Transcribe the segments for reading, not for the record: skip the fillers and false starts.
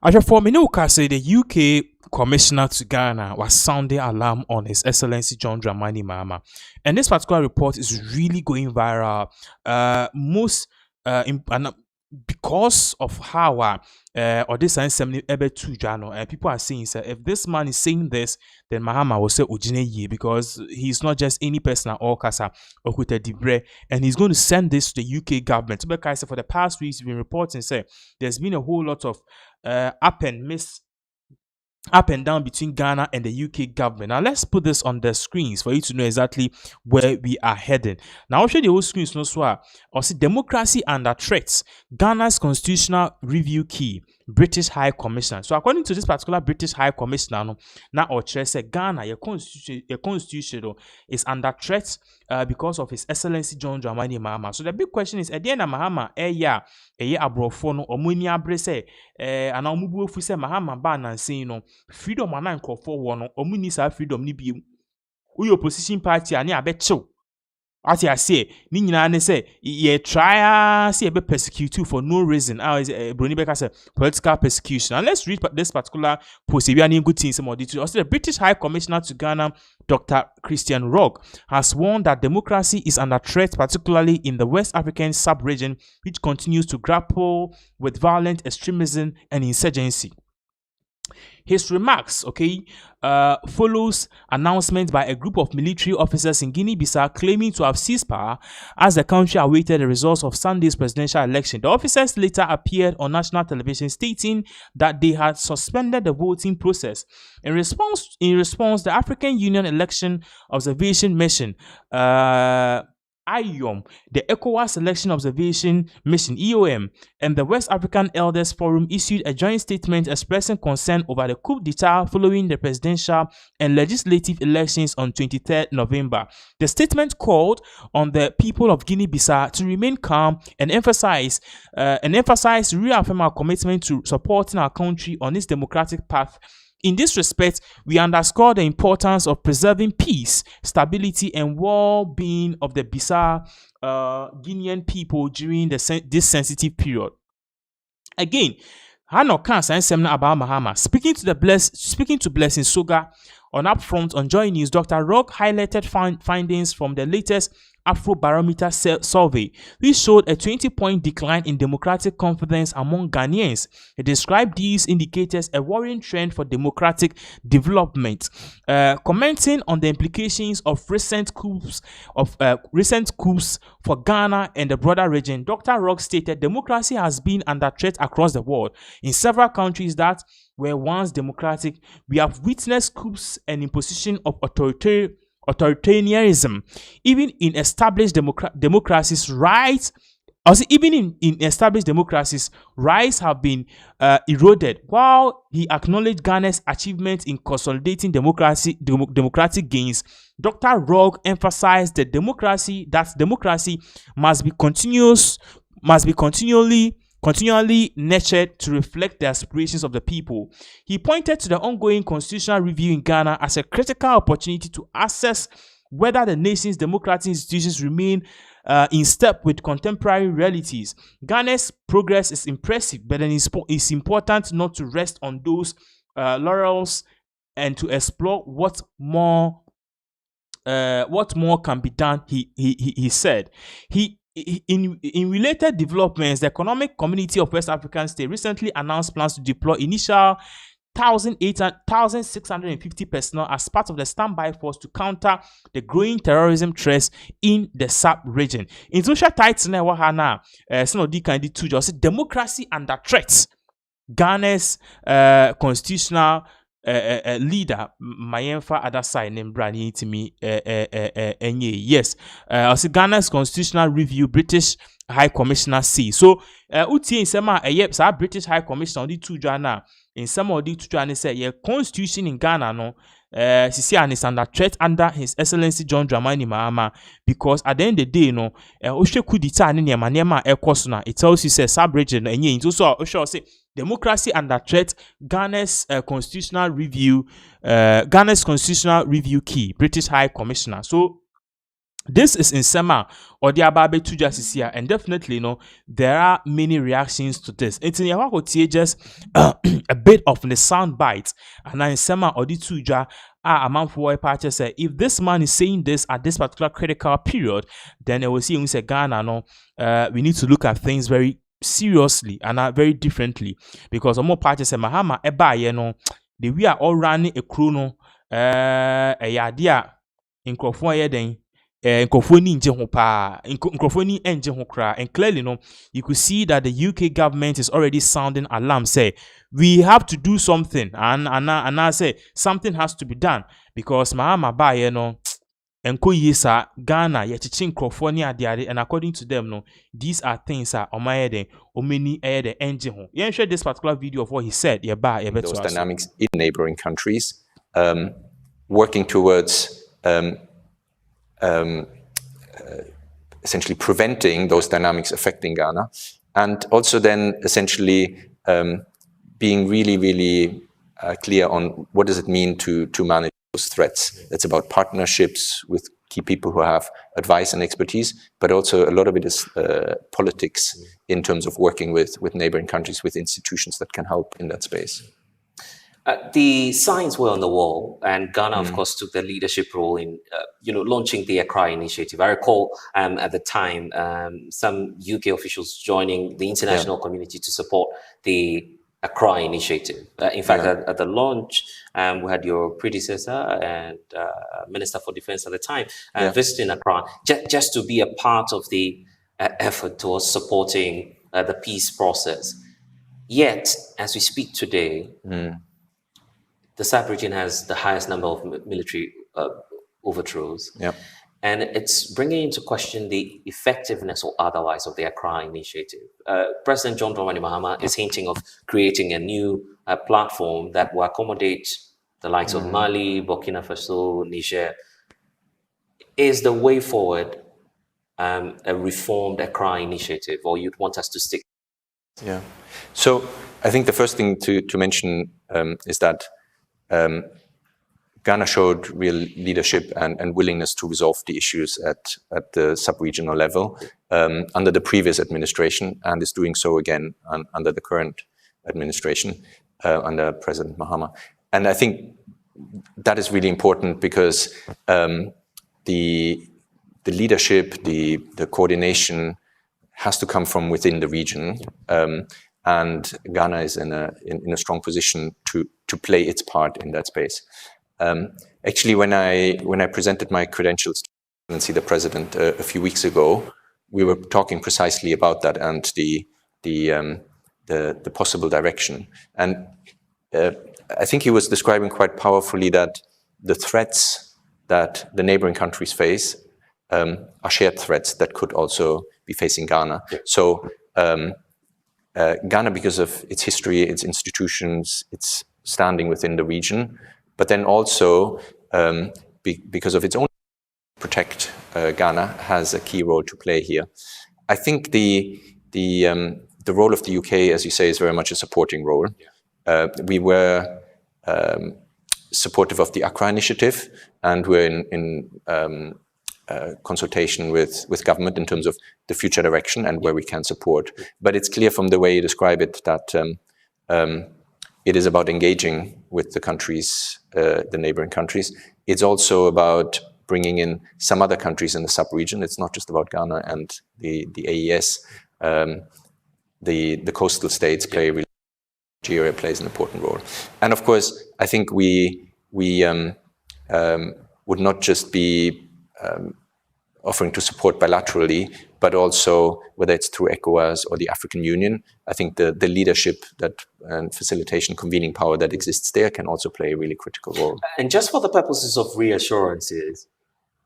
As for Minuka say the UK Commissioner to Ghana was sounding alarm on His Excellency John Dramani Mahama, and this particular report is really going viral. Most and because of how or this assembly ebe to Jano, and people are saying, sir, if this man is saying this, then Mahama will say Ujine ye, because he's not just any person at all Kasa Okute Dibre, and he's going to send this to the UK government. Because for the past weeks, we've been reporting, say there's been a whole lot of up and down between Ghana and the UK government. Now let's put this on the screens for you to know exactly where we are heading. Now I'll show the whole screens no so or see democracy under threat. Ghana's constitutional review key. British High Commissioner. So according to this particular British High Commissioner, now or say Ghana, your constitution is under threat because of His Excellency John Dramani Mahama. So the big question is, at the end of Mahama, abrofono or muni abrese and umubu fuse Mahama ban and saying no freedom and for one or munisa freedom ni bi uyo opposition party ani abecho. As I say, ni nyina ne say ye try see be persecute you for no reason. Bruni Beka say political persecution. And let's read this particular post. We are in good things some more detail. Also, the British High Commissioner to Ghana, Dr. Christian Rogge, has warned that democracy is under threat, particularly in the West African sub-region, which continues to grapple with violent extremism and insurgency. His remarks, follows announcement by a group of military officers in Guinea-Bissau claiming to have seized power as the country awaited the results of Sunday's presidential election. The officers later appeared on national television stating that they had suspended the voting process. In response, the African Union Election Observation Mission, IOM, the ECOWAS Election Observation Mission (EOM), and the West African Elders Forum issued a joint statement expressing concern over the coup d'etat following the presidential and legislative elections on 23rd November. The statement called on the people of Guinea-Bissau to remain calm and emphasize reaffirm our commitment to supporting our country on its democratic path. In this respect, we underscore the importance of preserving peace, stability, and well-being of the Bissau Guinean people during this sensitive period. Again, Hano Kans and Semna about Mahama speaking to Blessing Soga on Upfront on Joy News. Dr. Rogge highlighted findings from the latest Afrobarometer survey, which showed a 20-point decline in democratic confidence among Ghanaians. He described these indicators a worrying trend for democratic development. Commenting on the implications of recent coups for Ghana and the broader region, Dr. Rogge stated democracy has been under threat across the world. In several countries that were once democratic, we have witnessed coups and imposition of authoritarianism. Even in established democracies, rights have been eroded. While he acknowledged Ghana's achievements in consolidating democratic gains, Dr. Rogge emphasized that democracy must be continually nurtured to reflect the aspirations of the people. He pointed to the ongoing constitutional review in Ghana as a critical opportunity to assess whether the nation's democratic institutions remain in step with contemporary realities. Ghana's progress is impressive, but it's important not to rest on those laurels and to explore what more can be done. He said. In related developments, the Economic Community of West African States recently announced plans to deploy initial 1,650 personnel as part of the standby force to counter the growing terrorism threats in the sub-region. In social Cites now, democracy under threat. Ghana's constitutional leader Mayemfa other side named Brani to me yes also Ghana's constitutional review British High Commissioner C. So uti in sema British High Commissioner on the two jana in some of the two jana say constitution in Ghana no CC is under threat under His Excellency John Dramani Mahama, because at the end of the day no oshe kudita ne nema ekosuna. It tells you say sub-region and ye so oshe say democracy under threat. Ghana's constitutional review key British High Commissioner. So this is in Sema or the Ababe to justice here, and definitely, there are many reactions to this. It's in Yawako just a bit of the sound bites, and in Sema or the Tuja are a man for a say if this man is saying this at this particular critical period, then it will see say Ghana, we need to look at things very seriously and very differently, because more party say Mahama eba the we are all running a chrono a yadia in Crofon and clearly you could see that the UK government is already sounding alarm, say we have to do something, and I say something has to be done, because Mahama ba enko yisa Ghana yechichin Crofoni ade, and according to them these are things that omayede omeni the engine ho. Yeah, share this particular video of what he said. Those dynamics in neighboring countries, working towards essentially preventing those dynamics affecting Ghana, and also then essentially being really clear on what does it mean to manage those threats. It's about partnerships with key people who have advice and expertise, but also a lot of it is politics in terms of working with neighboring countries, with institutions that can help in that space. The signs were on the wall, and Ghana, of course, took the leadership role in, launching the Accra initiative. I recall at the time some UK officials joining the international community to support the Accra initiative. In fact, at the launch, we had your predecessor and Minister for Defense at the time visiting Accra, just to be a part of the effort towards supporting the peace process. Yet, as we speak today, the sub-region has the highest number of military overthrows. And it's bringing into question the effectiveness or otherwise of the Accra initiative. President John Dramani Mahama is hinting of creating a new platform that will accommodate the likes of Mali, Burkina Faso, Niger. Is the way forward a reformed Accra initiative, or you'd want us to stick? Yeah. So I think the first thing to mention is that Ghana showed real leadership and willingness to resolve the issues at the sub-regional level under the previous administration, and is doing so again under the current administration under President Mahama. And I think that is really important, because the leadership, the coordination has to come from within the region, and Ghana is in a strong position to play its part in that space. Actually, when I presented my credentials to the president a few weeks ago, we were talking precisely about that and the possible direction. And I think he was describing quite powerfully that the threats that the neighboring countries face are shared threats that could also be facing Ghana. So Ghana, because of its history, its institutions, its standing within the region, but then also because of its own protect Ghana, has a key role to play here. I think the role of the UK, as you say, is very much a supporting role. We were supportive of the Accra initiative, and we're in consultation with government in terms of the future direction and where we can support. But it's clear from the way you describe it that it is about engaging with the countries, the neighboring countries. It's also about bringing in some other countries in the sub-region. It's not just about Ghana and the AES. The coastal states play really, Nigeria plays an important role. And of course, I think we would not just be offering to support bilaterally, but also whether it's through ECOWAS or the African Union. I think the leadership and facilitation, convening power that exists there can also play a really critical role. And just for the purposes of reassurances,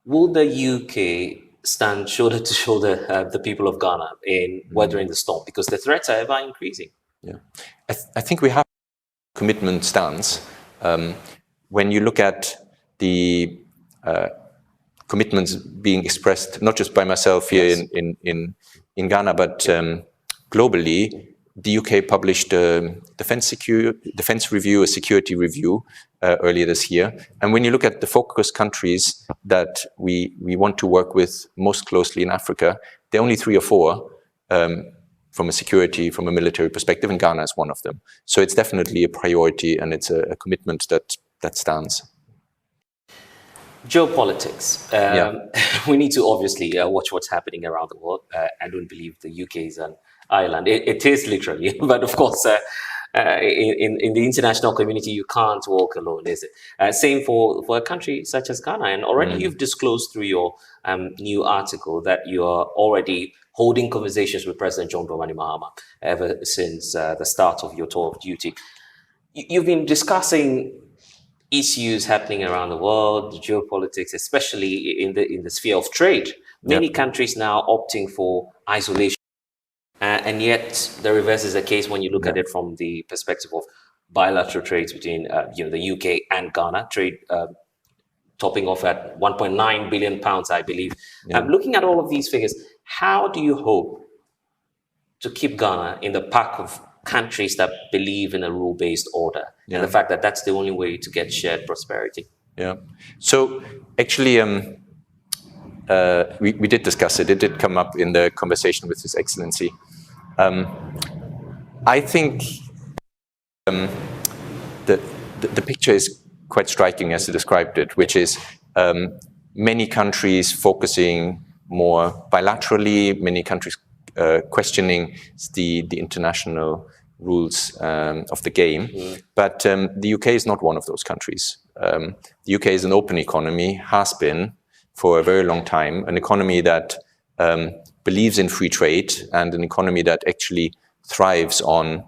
will the UK stand shoulder to shoulder the people of Ghana in weathering the storm? Because the threats are ever increasing. Yeah, I think we have a commitment stance. When you look at the commitments being expressed, not just by myself here in Ghana, but globally, the UK published a defense review, a security review, earlier this year. And when you look at the focus countries that we want to work with most closely in Africa, there are only 3 or 4 from a security, from a military perspective, and Ghana is one of them. So it's definitely a priority, and it's a commitment that stands. Geopolitics. We need to obviously watch what's happening around the world. I don't believe the UK is an island. It is literally, but of course, in the international community, you can't walk alone, is it? Same for a country such as Ghana. And already you've disclosed through your new article that you are already holding conversations with President John Dramani Mahama ever since the start of your tour of duty. You've been discussing issues happening around the world, geopolitics, especially in the sphere of trade. Many countries now opting for isolation. And yet the reverse is the case when you look at it from the perspective of bilateral trades between the UK and Ghana, trade topping off at 1.9 billion pounds, I believe. Looking at all of these figures, how do you hope to keep Ghana in the pack of countries that believe in a rule-based order and the fact that that's the only way to get shared prosperity? So actually, we did discuss it. It did come up in the conversation with His Excellency. I think the picture is quite striking as you described it, which is many countries focusing more bilaterally, many countries questioning the international rules of the game. But the UK is not one of those countries. The UK is an open economy, has been for a very long time, an economy that believes in free trade, and an economy that actually thrives on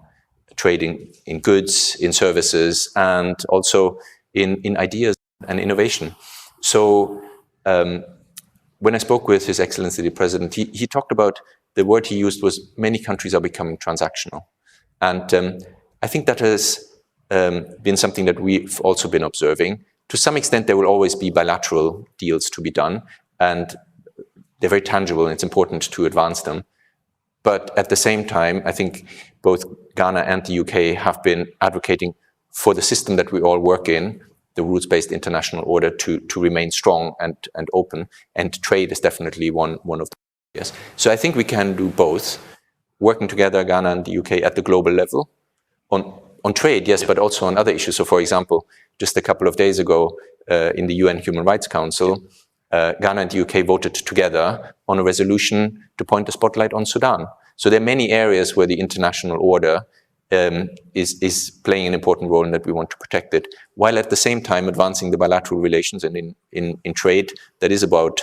trading in goods, in services, and also in ideas and innovation. So when I spoke with His Excellency the President, he talked about, the word he used was, many countries are becoming transactional. And I think that has been something that we've also been observing. To some extent, there will always be bilateral deals to be done, and they're very tangible, and it's important to advance them. But at the same time, I think both Ghana and the UK have been advocating for the system that we all work in, the rules-based international order, to remain strong and open. And trade is definitely one of the areas. So I think we can do both, working together, Ghana and the UK, at the global level, on trade, yes, but also on other issues. So for example, just a couple of days ago, in the UN Human Rights Council, Ghana and the UK voted together on a resolution to point the spotlight on Sudan. So there are many areas where the international order is playing an important role, and that we want to protect it, while at the same time advancing the bilateral relations. And in trade, that is about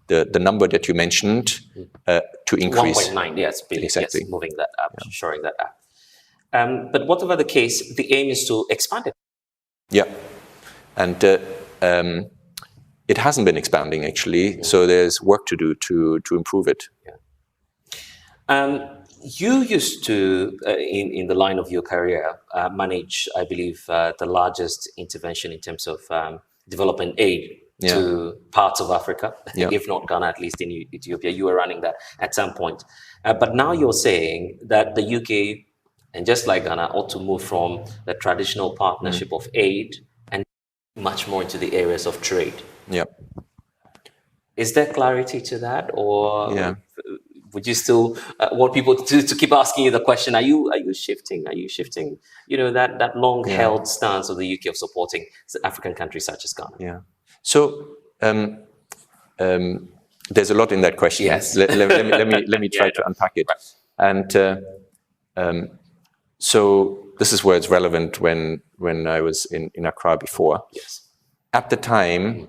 the number that you mentioned, to increase. 1.9, yes, billion, exactly. Yes, moving that up, shoring that up. But whatever the case, the aim is to expand it. Yeah, and it hasn't been expanding, actually, so there's work to do to improve it. You used to, in the line of your career, manage, I believe, the largest intervention in terms of development aid to parts of Africa, if not Ghana, at least in Ethiopia. You were running that at some point. But now you're saying that the UK, and just like Ghana, ought to move from the traditional partnership of aid and much more into the areas of trade. Yeah. Is there clarity to that, or would you still want people to keep asking you the question? Are you shifting? Are you shifting? That long-held stance of the UK of supporting African countries such as Ghana. Yeah. So there's a lot in that question. Yes. Let me try to unpack it. Right. And so this is where it's relevant when I was in Accra before. Yes. At the time,